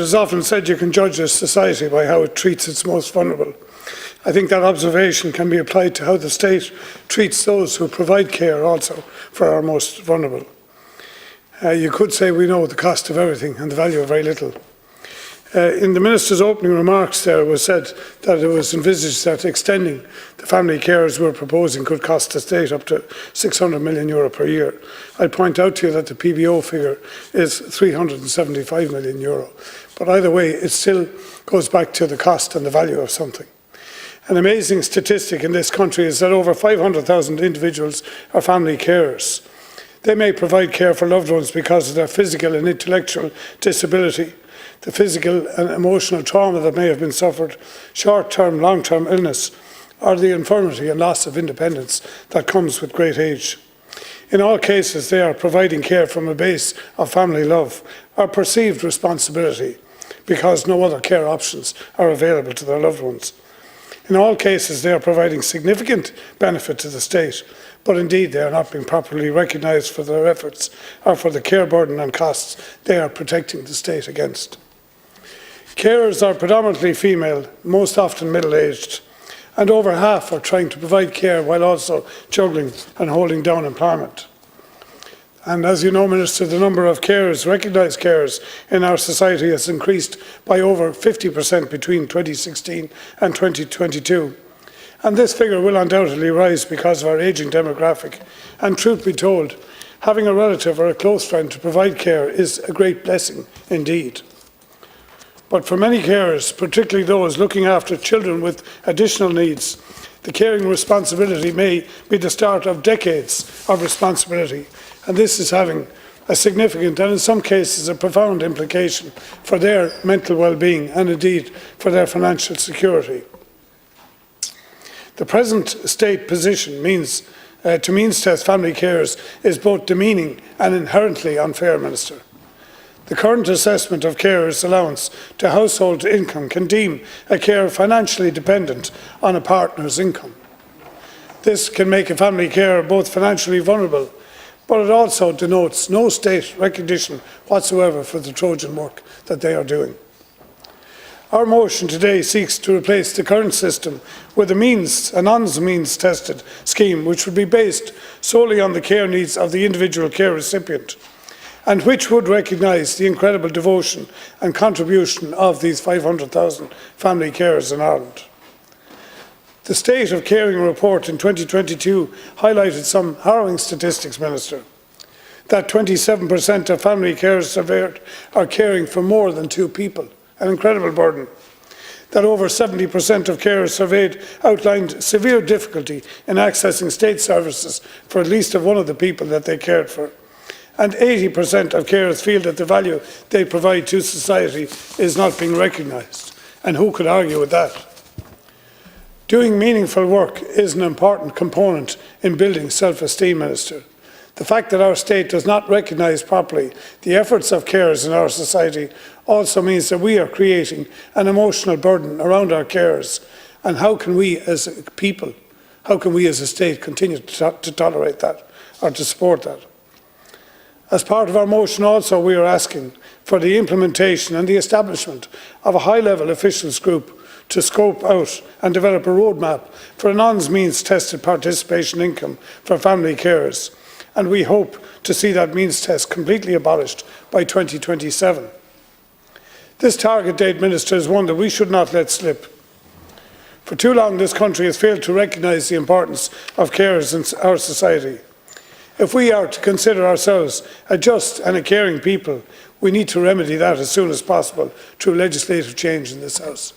It is often said you can judge a society by how it treats its most vulnerable. I think that observation can be applied to how the state treats those who provide care also for our most vulnerable. You could say we know the cost of everything and the value of very little. In the Minister's opening remarks there was said that it was envisaged that extending the family carers we're proposing could cost the state up to €600 million per year. I'd point out to you that the PBO figure is €375 million. But either way, it still goes back to the cost and the value of something. An amazing statistic in this country is that over 500,000 individuals are family carers. They may provide care for loved ones because of their physical and intellectual disability, the physical and emotional trauma that may have been suffered, short-term, long-term illness, or the infirmity and loss of independence that comes with great age. In all cases, they are providing care from a base of family love or perceived responsibility because no other care options are available to their loved ones. In all cases, they are providing significant benefit to the state, but indeed they are not being properly recognised for their efforts or for the care burden and costs they are protecting the state against. Carers are predominantly female, most often middle-aged, and over half are trying to provide care while also juggling and holding down employment. And as you know, Minister, the number of carers, recognised carers in our society has increased by over 50% between 2016 and 2022. And this figure will undoubtedly rise because of our ageing demographic. And truth be told, having a relative or a close friend to provide care is a great blessing indeed. But for many carers, particularly those looking after children with additional needs, the caring responsibility may be the start of decades of responsibility, and this is having a significant and in some cases a profound implication for their mental well-being and indeed for their financial security. The present state position means to means test family carers is both demeaning and inherently unfair, Minister. The current assessment of carers' allowance to household income can deem a carer financially dependent on a partner's income. This can make a family carer both financially vulnerable, but it also denotes no state recognition whatsoever for the Trojan work that they are doing. Our motion today seeks to replace the current system with a non-means tested scheme which would be based solely on the care needs of the individual care recipient, and which would recognise the incredible devotion and contribution of these 500,000 family carers in Ireland. The State of Caring report in 2022 highlighted some harrowing statistics, Minister, that 27% of family carers surveyed are caring for more than two people, an incredible burden, that over 70% of carers surveyed outlined severe difficulty in accessing state services for at least one of the people that they cared for, and 80% of carers feel that the value they provide to society is not being recognised. And who could argue with that? Doing meaningful work is an important component in building self-esteem, Minister. The fact that our state does not recognise properly the efforts of carers in our society also means that we are creating an emotional burden around our carers. And how can we as a people, how can we as a state continue to tolerate that or to support that? As part of our motion also, we are asking for the implementation and the establishment of a high-level officials group to scope out and develop a roadmap for a non-means tested participation income for family carers. And we hope to see that means test completely abolished by 2027. This target date, Minister, is one that we should not let slip. For too long, this country has failed to recognise the importance of carers in our society. If we are to consider ourselves a just and a caring people, we need to remedy that as soon as possible through legislative change in this House.